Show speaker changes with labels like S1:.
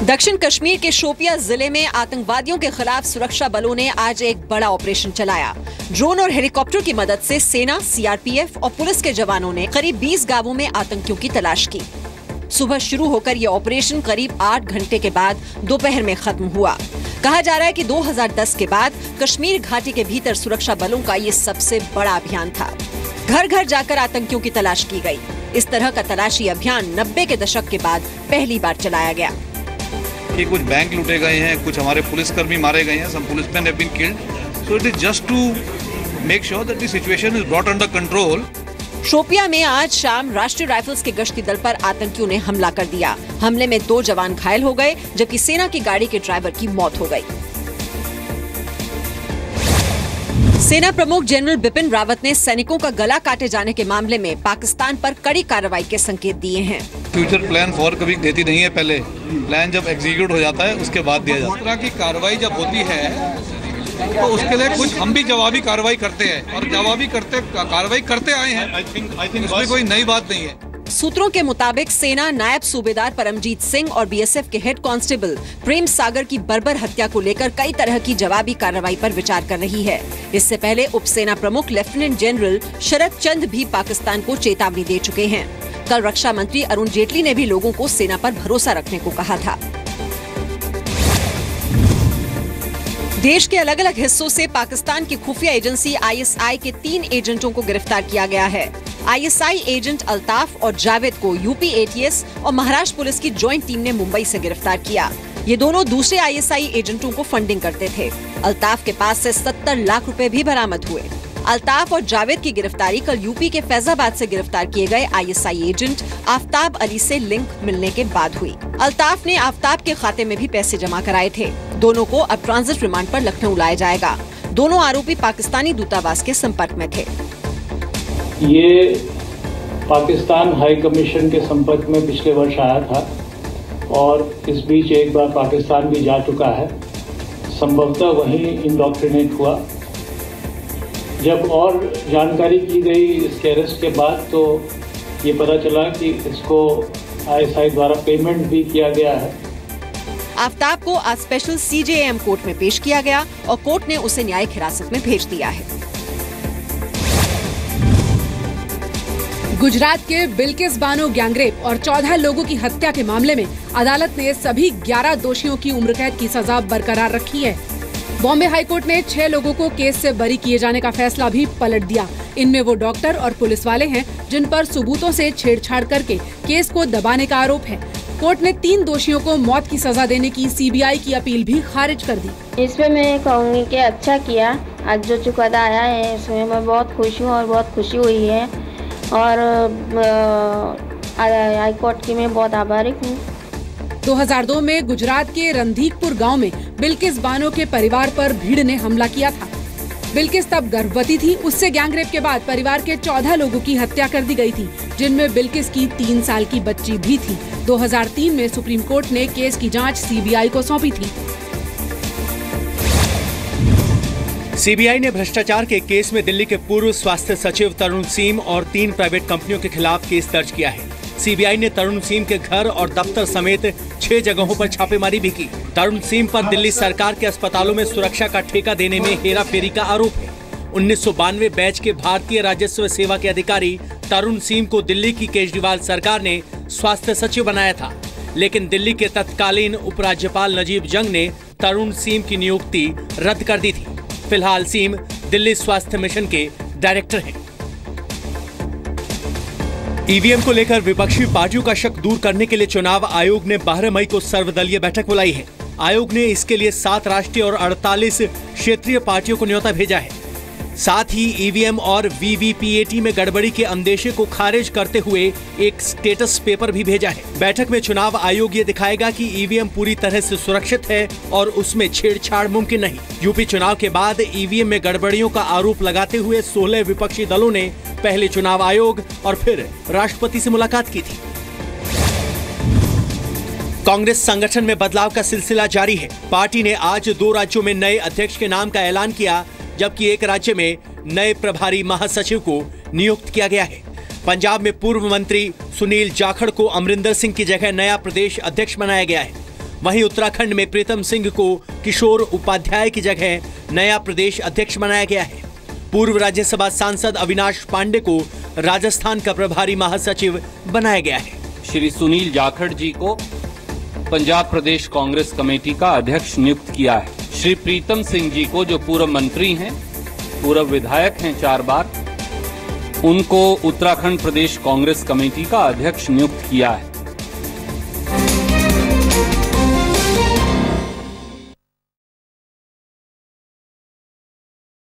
S1: दक्षिण कश्मीर के शोपिया जिले में आतंकवादियों के खिलाफ सुरक्षा बलों ने आज एक बड़ा ऑपरेशन चलाया। ड्रोन और हेलीकॉप्टर की मदद से सेना, सीआरपीएफ और पुलिस के जवानों ने करीब 20 गांवों में आतंकियों की तलाश की। सुबह शुरू होकर यह ऑपरेशन करीब 8 घंटे के बाद दोपहर में खत्म हुआ। कहा जा रहा है कि 2010 के बाद कश्मीर घाटी के भीतर सुरक्षा बलों का ये सबसे बड़ा अभियान था। घर घर जाकर आतंकियों की तलाश की गई। इस तरह का तलाशी अभियान 90 के दशक के बाद पहली बार चलाया गया।
S2: कि कुछ बैंक लूटे गए हैं, कुछ हमारे पुलिसकर्मी मारे गए हैं, some policemen have been killed. So it is just to make sure that the situation is brought under control.
S1: Shopian में आज शाम राष्ट्रीय राइफल्स के गश्ती दल पर आतंकियों ने हमला कर दिया। हमले में 2 जवान घायल हो गए, जबकि सेना की गाड़ी के ड्राइवर की मौत हो गई। सेना प्रमुख जनरल बिपिन रावत ने सैनिकों का गला काटे जाने के मामले में पाकिस्तान पर कड़ी कार्रवाई के संकेत दिए हैं।
S2: फ्यूचर प्लान फॉर कभी देती नहीं है, पहले प्लान जब एग्जीक्यूट हो जाता है उसके बाद दिया जाता है। इस तरह की कार्रवाई जब होती है तो उसके लिए कुछ हम भी जवाबी कार्रवाई करते हैं और कार्रवाई करते आए हैं। इसमें कोई नई बात नहीं है।
S1: सूत्रों के मुताबिक सेना नायब सूबेदार परमजीत सिंह और बीएसएफ के हेड कांस्टेबल प्रेम सागर की बर्बर हत्या को लेकर कई तरह की जवाबी कार्रवाई पर विचार कर रही है। इससे पहले उपसेना प्रमुख लेफ्टिनेंट जनरल शरद चंद भी पाकिस्तान को चेतावनी दे चुके हैं। कल रक्षा मंत्री अरुण जेटली ने भी लोगों को सेना पर भरोसा रखने को कहा था। देश के अलग अलग हिस्सों से पाकिस्तान की खुफिया एजेंसी आईएसआई के 3 एजेंटों को गिरफ्तार किया गया है। आईएसआई एजेंट अल्ताफ और जावेद को यूपी एटीएस और महाराष्ट्र पुलिस की जॉइंट टीम ने मुंबई से गिरफ्तार किया। ये दोनों दूसरे आईएसआई एजेंटों को फंडिंग करते थे। अल्ताफ के पास से 70 लाख रुपए भी बरामद हुए। अल्ताफ और जावेद की गिरफ्तारी कल यूपी के फैजाबाद से गिरफ्तार किए गए आईएसआई एजेंट आफ्ताब अली से लिंक मिलने के बाद हुई। अल्ताफ ने आफ्ताब के खाते में भी पैसे जमा कराए थे। दोनों को अब ट्रांजिट रिमांड पर लखनऊ लाया जाएगा। दोनों आरोपी पाकिस्तानी दूतावास के संपर्क में थे।
S3: ये पाकिस्तान हाई कमीशन के संपर्क में पिछले वर्ष आया था और इस बीच एक बार पाकिस्तान भी जा चुका है। संभवतः वहीं इंडोक्ट्रिनेट हुआ। जब और जानकारी की गई इसके अरेस्ट के बाद तो ये पता चला कि इसको आईएसआई द्वारा पेमेंट भी किया गया है।
S1: आफ्ताब को आज स्पेशल सीजेएम कोर्ट में पेश किया गया और कोर्ट ने उसे न्यायिक हिरासत में भेज दिया है।
S4: गुजरात के बिल्किस बानो गैंगरेप और 14 लोगों की हत्या के मामले में अदालत ने सभी 11 दोषियों की उम्र कैद की सजा बरकरार रखी है। बॉम्बे हाईकोर्ट ने 6 लोगों को केस से बरी किए जाने का फैसला भी पलट दिया। इनमें वो डॉक्टर और पुलिस वाले हैं जिन पर सबूतों से छेड़छाड़ करके केस को दबाने का आरोप है। कोर्ट ने 3 दोषियों को मौत की सजा देने की सीबीआई की अपील भी खारिज कर दी।
S5: इसमें मैं कहूँगी कि अच्छा किया। आज जो चुकादा आया है इसमें मैं बहुत खुश हूँ और बहुत खुशी हुई है और हाई कोर्ट की मैं बहुत आभारी हूँ।
S4: 2002 में गुजरात के रणधीकपुर गांव में बिल्किस बानो के परिवार पर भीड़ ने हमला किया था। बिल्किस तब गर्भवती थी। उससे गैंगरेप के बाद परिवार के 14 लोगों की हत्या कर दी गई थी, जिनमें बिल्किस की 3 साल की बच्ची भी थी। 2003 में सुप्रीम कोर्ट ने केस की जांच सीबीआई को सौंपी थी।
S6: सीबीआई ने भ्रष्टाचार के केस में दिल्ली के पूर्व स्वास्थ्य सचिव तरुण सीम और 3 प्राइवेट कंपनियों के खिलाफ केस दर्ज किया है। सीबीआई ने तरुण सीम के घर और दफ्तर समेत 6 जगहों पर छापेमारी भी की। तरुण सीम पर दिल्ली सरकार के अस्पतालों में सुरक्षा का ठेका देने में हेराफेरी का आरोप है। 1992 बैच के भारतीय राजस्व सेवा के अधिकारी तरुण सीम को दिल्ली की केजरीवाल सरकार ने स्वास्थ्य सचिव बनाया था, लेकिन दिल्ली के तत्कालीन उपराज्यपाल नजीब जंग ने तरुण सीम की नियुक्ति रद्द कर दी थी। फिलहाल सीम दिल्ली स्वास्थ्य मिशन के डायरेक्टर हैं। ईवीएम को लेकर विपक्षी पार्टियों का शक दूर करने के लिए चुनाव आयोग ने 12 मई को सर्वदलीय बैठक बुलाई है। आयोग ने इसके लिए 7 राष्ट्रीय और 48 क्षेत्रीय पार्टियों को न्योता भेजा है। साथ ही ईवीएम और वीवीपीएटी में गड़बड़ी के अंदेशे को खारिज करते हुए एक स्टेटस पेपर भी भेजा है। बैठक में चुनाव आयोग ये दिखाएगा कि ईवीएम पूरी तरह से सुरक्षित है और उसमें छेड़छाड़ मुमकिन नहीं। यूपी चुनाव के बाद ईवीएम में गड़बड़ियों का आरोप लगाते हुए 16 विपक्षी दलों ने पहले चुनाव आयोग और फिर राष्ट्रपति से मुलाकात की थी। कांग्रेस संगठन में बदलाव का सिलसिला जारी है। पार्टी ने आज 2 राज्यों में नए अध्यक्ष के नाम का ऐलान किया, जबकि एक राज्य में नए प्रभारी महासचिव को नियुक्त किया गया है। पंजाब में पूर्व मंत्री सुनील जाखड़ को अमरिंदर सिंह की जगह नया प्रदेश अध्यक्ष बनाया गया है। वहीं उत्तराखंड में प्रीतम सिंह को किशोर उपाध्याय की जगह नया प्रदेश अध्यक्ष बनाया गया है। पूर्व राज्यसभा सांसद अविनाश पांडे को राजस्थान का प्रभारी महासचिव बनाया गया है।
S7: श्री सुनील जाखड़ जी को पंजाब प्रदेश कांग्रेस कमेटी का अध्यक्ष नियुक्त किया है। श्री प्रीतम सिंह जी को, जो पूर्व मंत्री हैं, पूर्व विधायक हैं 4 बार, उनको उत्तराखंड प्रदेश कांग्रेस कमेटी का अध्यक्ष नियुक्त किया है।